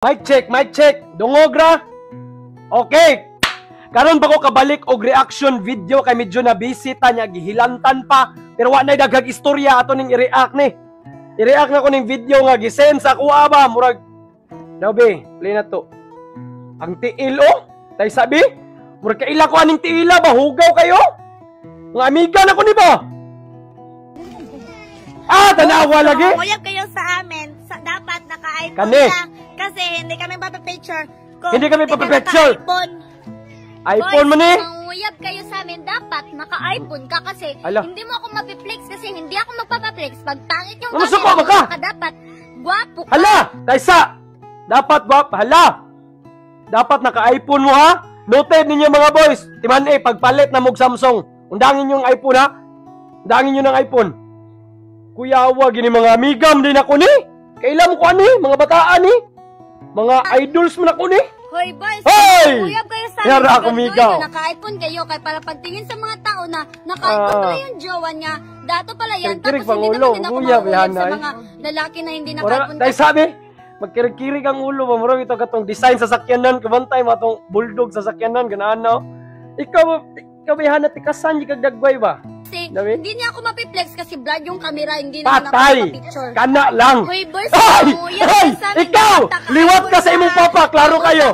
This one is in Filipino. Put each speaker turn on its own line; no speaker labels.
Mic check. Dungog ra. Okay. Karon ba ko kabalik og reaction video kay medyo na busy ta nya gihilantan pa. Pero wa nay daghang istorya ato ning i-react ni. I-react na ko ning video nga gisend sa kuha ba murag. Dabi, play na to. Ang tiil oh. Tay sabi, murag kaila ko aning tiila ba hugaw kayo? Mga amiga na ko ni ba? Tanawa lagi.
Kuyab kayo sa amin. Dapat naka-iPhone
Kani.
lang. Kasi hindi kami papapicture.
Hindi kami papapicture. iPhone mo ni?
Manguyab kayo sa amin. Dapat naka-iPhone ka kasi
Ala.
hindi mo ako mapiplex kasi hindi ako magpapaplex. Pag pangit yung
Ano, suko ba ka?
dapat gwapo ka.
Hala! Taysa! Dapat ba? Hala! Dapat naka-iPhone mo ha? Noted ninyo mga boys. Timan pagpalit na mong Samsung. Undangin yung iPhone ha? Undangin nyo ng iPhone. Kuyawa, gini mga amigam din ako ni. Kailan mo ko ani? Mga bataan ni. Mga idols mo na ko ni.
Hoy boys,
Hoy!
manguyab kayo sa
Yara
amin.
ako, migaw.
Naka-iPhone kayo kaya para pagtingin sa mga tao na naka-iPhone pala yung jowa niya. Dato pala yan.
Kirig-kirig
Tapos hindi
pangulo,
naman din ako
uyab,
manguyab sa
Hanay.
mga lalaki na hindi
Ora,
naka-iPhone.
dahil sabi, magkirig-kirig ang ulo mo. Murag ito katong design sa sakyanan. Kabantay mo itong bulldog sa sakyanan. Ganaan no? Ikaw ba hanat tikasan, di kagdagway ba?
Kasi
Dabi?
hindi niya ako mapiplex kasi vlog yung camera, hindi na
Patay!
nakapapicture.
Kana lang!
Hoy boys,
Ay!
manguyab
Ay!
kayo sa amin.
Ikaw!
Dapat
Liwat ka sa
naka-iPhone
imong papa! Klaro kayo!